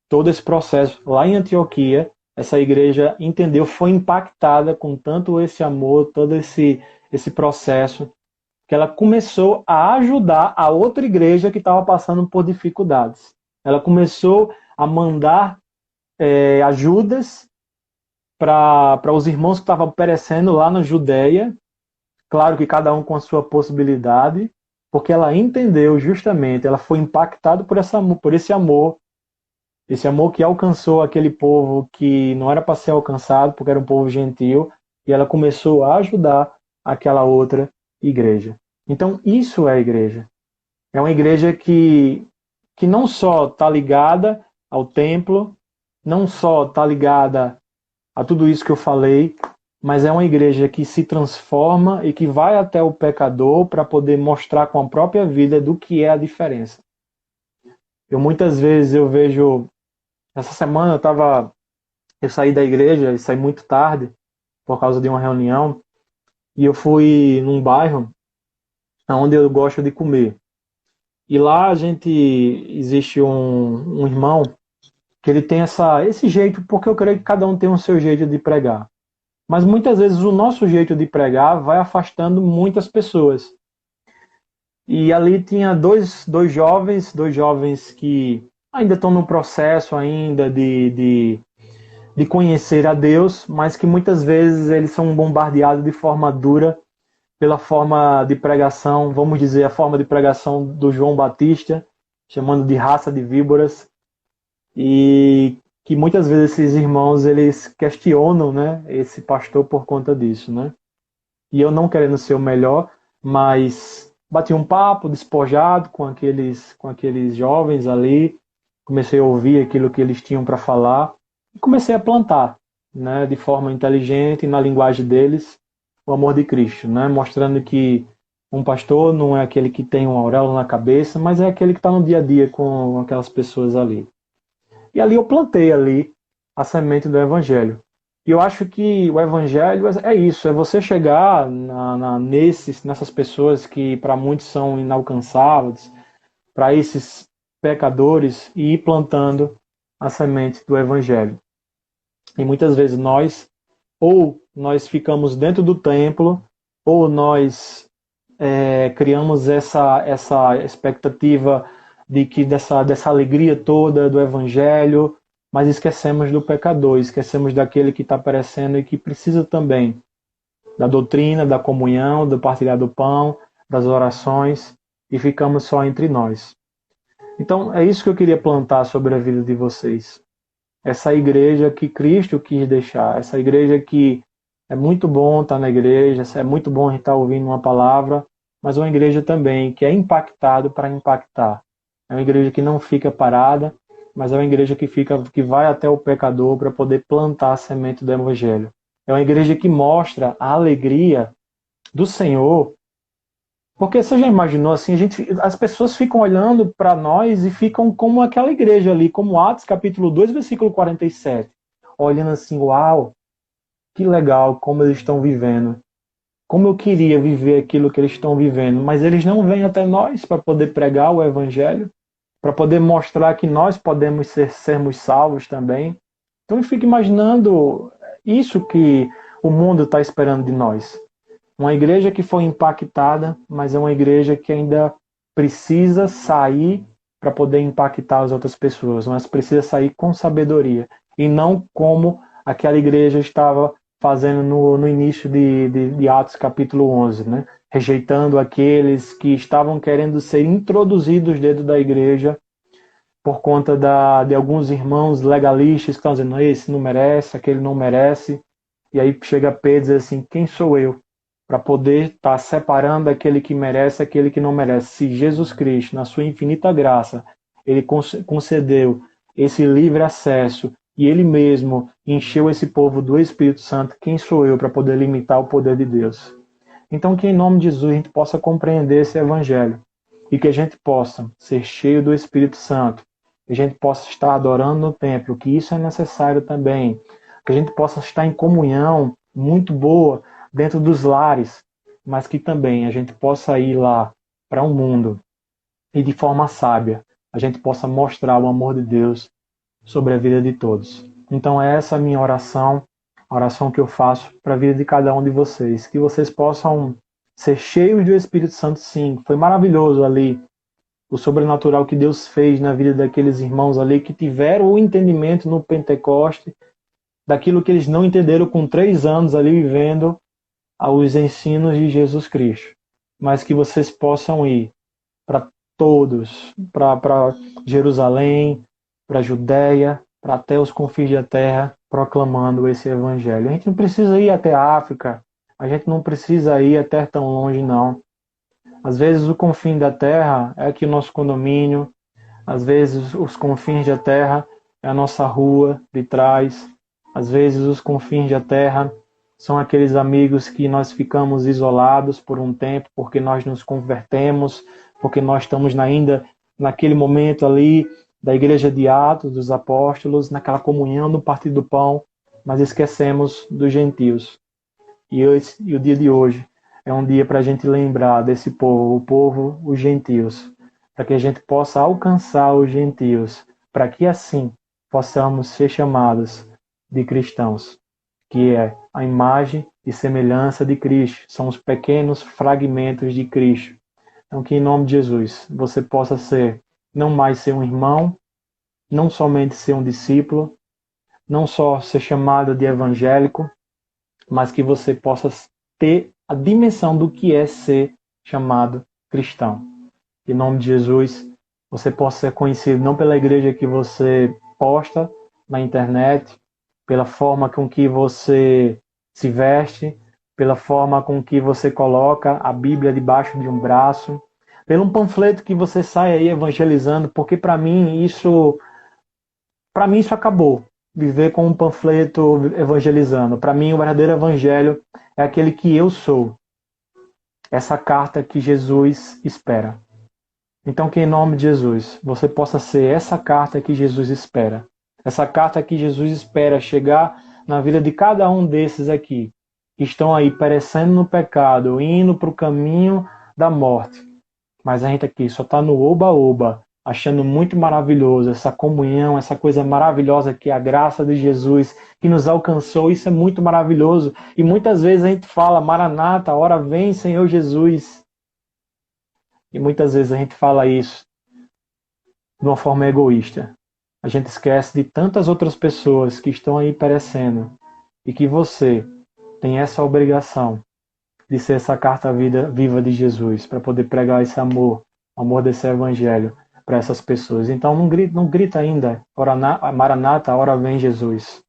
todo esse processo lá em Antioquia. Essa igreja entendeu, foi impactada com tanto esse amor, todo esse processo, que ela começou a ajudar a outra igreja que estava passando por dificuldades. Ela começou a mandar ajudas para os irmãos que estavam perecendo lá na Judéia, claro que cada um com a sua possibilidade, porque ela entendeu justamente, ela foi impactada por esse amor que alcançou aquele povo que não era para ser alcançado, porque era um povo gentil, e ela começou a ajudar aquela outra igreja. Então, isso é a igreja. É uma igreja que não só está ligada ao templo, não só está ligada a tudo isso que eu falei, mas é uma igreja que se transforma e que vai até o pecador para poder mostrar com a própria vida do que é a diferença. Muitas vezes eu vejo. Essa semana eu saí da igreja e saí muito tarde por causa de uma reunião e eu fui num bairro onde eu gosto de comer. E lá existe um irmão que ele tem esse jeito, porque eu creio que cada um tem o seu jeito de pregar. Mas muitas vezes o nosso jeito de pregar vai afastando muitas pessoas. E ali tinha dois jovens que ainda estão no processo ainda de conhecer a Deus, mas que muitas vezes eles são bombardeados de forma dura pela forma de pregação, vamos dizer, a forma de pregação do João Batista, chamando de raça de víboras, e que muitas vezes esses irmãos eles questionam, né, esse pastor por conta disso, né? E eu não querendo ser o melhor, mas bati um papo despojado com aqueles jovens ali, comecei a ouvir aquilo que eles tinham para falar e comecei a plantar, né, de forma inteligente, na linguagem deles, o amor de Cristo, né, mostrando que um pastor não é aquele que tem uma auréola na cabeça, mas é aquele que está no dia a dia com aquelas pessoas ali. E ali eu plantei a semente do Evangelho. E eu acho que o Evangelho é isso, é você chegar nessas pessoas que para muitos são inalcançáveis, para esses pecadores e ir plantando a semente do Evangelho. E muitas vezes nós ficamos dentro do templo, ou nós criamos essa expectativa de que dessa alegria toda do Evangelho, mas esquecemos do pecador, esquecemos daquele que está perecendo e que precisa também da doutrina, da comunhão, do partilhar do pão, das orações, e ficamos só entre nós. Então, é isso que eu queria plantar sobre a vida de vocês. Essa igreja que Cristo quis deixar, essa igreja que é muito bom estar na igreja, é muito bom a gente estar ouvindo uma palavra, mas uma igreja também que é impactado para impactar. É uma igreja que não fica parada, mas é uma igreja que vai até o pecador para poder plantar a semente do Evangelho. É uma igreja que mostra a alegria do Senhor. Porque você já imaginou assim, as pessoas ficam olhando para nós e ficam como aquela igreja ali, como Atos capítulo 2, versículo 47. Olhando assim, uau, que legal como eles estão vivendo. Como eu queria viver aquilo que eles estão vivendo. Mas eles não vêm até nós para poder pregar o evangelho, para poder mostrar que nós podemos sermos salvos também. Então eu fico imaginando isso que o mundo está esperando de nós. Uma igreja que foi impactada, mas é uma igreja que ainda precisa sair para poder impactar as outras pessoas, mas precisa sair com sabedoria, e não como aquela igreja estava fazendo no início de Atos capítulo 11, né? Rejeitando aqueles que estavam querendo ser introduzidos dentro da igreja por conta de alguns irmãos legalistas que estão dizendo, esse não merece, aquele não merece, e aí chega Pedro e diz assim, quem sou eu para poder estar separando aquele que merece, aquele que não merece? Se Jesus Cristo, na sua infinita graça, ele concedeu esse livre acesso e ele mesmo encheu esse povo do Espírito Santo, quem sou eu para poder limitar o poder de Deus? Então que em nome de Jesus a gente possa compreender esse evangelho e que a gente possa ser cheio do Espírito Santo, que a gente possa estar adorando no templo, que isso é necessário também, que a gente possa estar em comunhão muito boa dentro dos lares, mas que também a gente possa ir lá para o mundo e de forma sábia a gente possa mostrar o amor de Deus sobre a vida de todos. Então essa é a minha oração, a oração que eu faço para a vida de cada um de vocês, que vocês possam ser cheios do Espírito Santo, sim. Foi maravilhoso ali o sobrenatural que Deus fez na vida daqueles irmãos ali que tiveram o entendimento no Pentecoste daquilo que eles não entenderam com 3 anos ali vivendo aos ensinos de Jesus Cristo, mas que vocês possam ir para todos, para Jerusalém, para a Judéia, para até os confins da terra, proclamando esse evangelho. A gente não precisa ir até a África, a gente não precisa ir até tão longe, não. Às vezes o confim da terra é aqui o nosso condomínio, às vezes os confins da terra é a nossa rua de trás, às vezes os confins da terra são aqueles amigos que nós ficamos isolados por um tempo, porque nós nos convertemos, porque nós estamos ainda naquele momento ali da igreja de Atos, dos apóstolos, naquela comunhão no partir do pão, mas esquecemos dos gentios. E o dia de hoje é um dia para a gente lembrar desse povo, os gentios, para que a gente possa alcançar os gentios, para que assim possamos ser chamados de cristãos, que é a imagem e semelhança de Cristo, são os pequenos fragmentos de Cristo. Então que em nome de Jesus você possa não mais ser um irmão, não somente ser um discípulo, não só ser chamado de evangélico, mas que você possa ter a dimensão do que é ser chamado cristão. Em nome de Jesus, você possa ser conhecido não pela igreja que você posta na internet, pela forma com que você se veste, pela forma com que você coloca a Bíblia debaixo de um braço, pelo um panfleto que você sai aí evangelizando, porque para mim isso acabou. Viver com um panfleto evangelizando. Para mim o verdadeiro evangelho é aquele que eu sou. Essa carta que Jesus espera. Então que em nome de Jesus você possa ser essa carta que Jesus espera. Essa carta que Jesus espera chegar na vida de cada um desses aqui, que estão aí perecendo no pecado, indo para o caminho da morte. Mas a gente aqui só está no oba-oba, achando muito maravilhoso essa comunhão, essa coisa maravilhosa que é a graça de Jesus, que nos alcançou. Isso é muito maravilhoso. E muitas vezes a gente fala, Maranata, a hora vem, Senhor Jesus. E muitas vezes a gente fala isso de uma forma egoísta. A gente esquece de tantas outras pessoas que estão aí perecendo e que você tem essa obrigação de ser essa carta viva de Jesus para poder pregar esse amor, o amor desse evangelho para essas pessoas. Então não grita ainda, Maranata, a hora vem Jesus.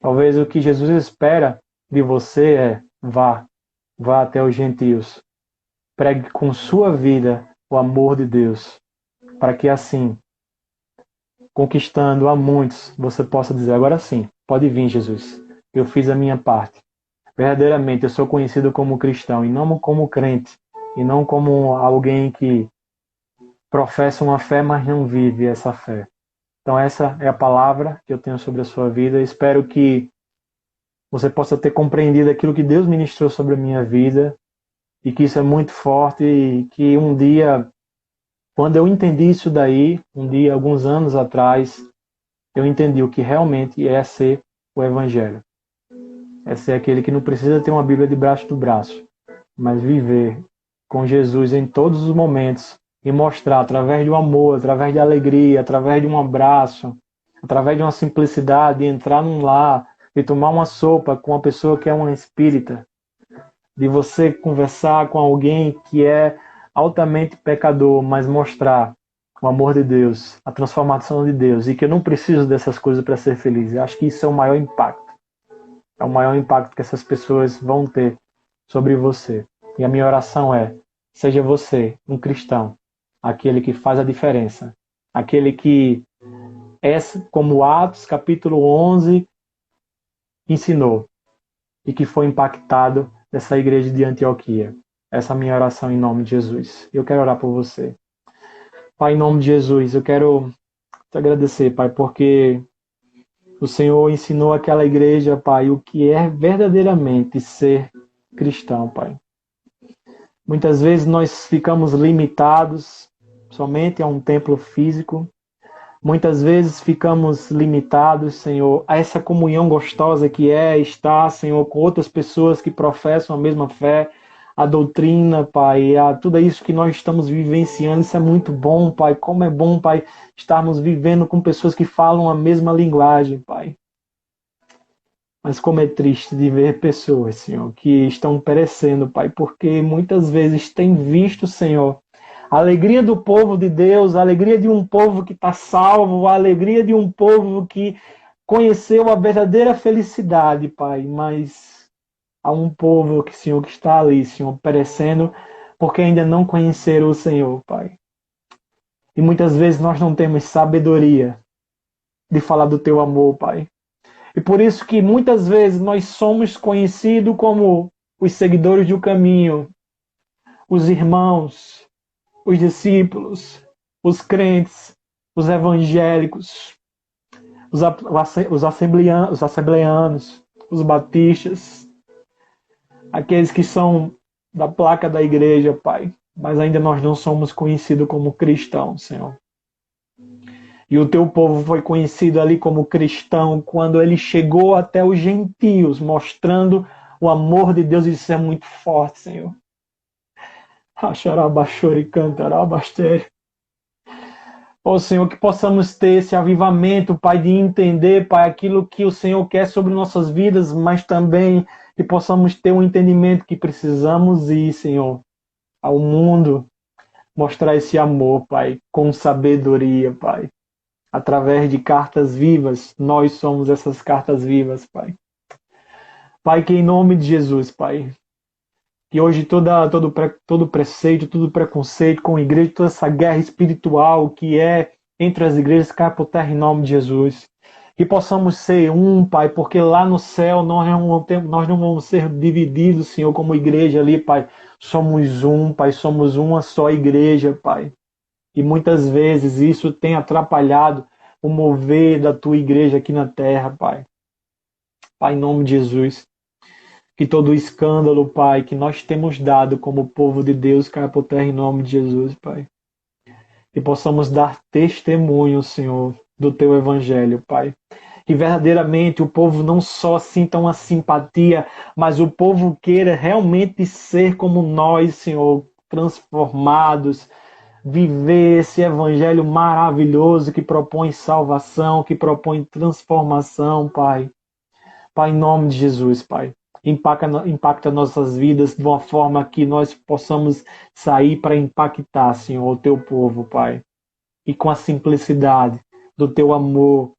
Talvez o que Jesus espera de você é vá até os gentios. Pregue com sua vida o amor de Deus, para que assim, conquistando a muitos, você possa dizer, agora sim, pode vir Jesus, eu fiz a minha parte. Verdadeiramente, eu sou conhecido como cristão e não como crente, e não como alguém que professa uma fé, mas não vive essa fé. Então essa é a palavra que eu tenho sobre a sua vida. Espero que você possa ter compreendido aquilo que Deus ministrou sobre a minha vida e que isso é muito forte e que um dia, quando eu entendi isso daí, alguns anos atrás, eu entendi o que realmente é ser o Evangelho. É ser aquele que não precisa ter uma Bíblia debaixo do braço, mas viver com Jesus em todos os momentos e mostrar através do amor, através de alegria, através de um abraço, através de uma simplicidade, de entrar num lar, de tomar uma sopa com uma pessoa que é uma espírita, de você conversar com alguém que é altamente pecador, mas mostrar o amor de Deus, a transformação de Deus, e que eu não preciso dessas coisas para ser feliz. Eu acho que isso é o maior impacto. É o maior impacto que essas pessoas vão ter sobre você. E a minha oração é: seja você um cristão, aquele que faz a diferença, aquele que é como Atos capítulo 11 ensinou e que foi impactado dessa igreja de Antioquia. Essa é a minha oração em nome de Jesus. Eu quero orar por você. Pai, em nome de Jesus, eu quero te agradecer, Pai, porque o Senhor ensinou aquela igreja, Pai, o que é verdadeiramente ser cristão, Pai. Muitas vezes nós ficamos limitados somente a um templo físico. Muitas vezes ficamos limitados, Senhor, a essa comunhão gostosa que é estar, Senhor, com outras pessoas que professam a mesma fé, a doutrina, Pai, a tudo isso que nós estamos vivenciando. Isso é muito bom, Pai. Como é bom, Pai, estarmos vivendo com pessoas que falam a mesma linguagem, Pai. Mas como é triste de ver pessoas, Senhor, que estão perecendo, Pai, porque muitas vezes têm visto, Senhor, a alegria do povo de Deus, a alegria de um povo que está salvo, a alegria de um povo que conheceu a verdadeira felicidade, Pai. Mas há um povo, Senhor, que está ali, Senhor, perecendo porque ainda não conheceram o Senhor, Pai. E muitas vezes nós não temos sabedoria de falar do Teu amor, Pai. E por isso que muitas vezes nós somos conhecidos como os seguidores do caminho, os irmãos, os discípulos, os crentes, os evangélicos, os assembleanos, os batistas, aqueles que são da placa da igreja, Pai, mas ainda nós não somos conhecidos como cristãos, Senhor. E o teu povo foi conhecido ali como cristão quando ele chegou até os gentios, mostrando o amor de Deus. Isso é muito forte, Senhor. Ó Senhor, que possamos ter esse avivamento, Pai, de entender, Pai, aquilo que o Senhor quer sobre nossas vidas, mas também que possamos ter um entendimento que precisamos ir, Senhor, ao mundo, mostrar esse amor, Pai, com sabedoria, Pai. Através de cartas vivas, nós somos essas cartas vivas, Pai. Pai, que em nome de Jesus, Pai, que hoje todo preceito, todo preconceito com a igreja, toda essa guerra espiritual que é entre as igrejas, caia por terra em nome de Jesus. Que possamos ser um, Pai, porque lá no céu nós não vamos ser divididos, Senhor, como igreja ali, Pai. Somos um, Pai, somos uma só igreja, Pai. E muitas vezes isso tem atrapalhado o mover da tua igreja aqui na terra, Pai. Pai, em nome de Jesus, que todo o escândalo, Pai, que nós temos dado como povo de Deus caia por terra em nome de Jesus, Pai. Que possamos dar testemunho, Senhor, do teu evangelho, Pai. Que verdadeiramente o povo não só sinta uma simpatia, mas o povo queira realmente ser como nós, Senhor, transformados, viver esse evangelho maravilhoso que propõe salvação, que propõe transformação, Pai. Pai, em nome de Jesus, Pai. Impacta nossas vidas de uma forma que nós possamos sair para impactar, Senhor, o teu povo, Pai. E com a simplicidade do teu amor,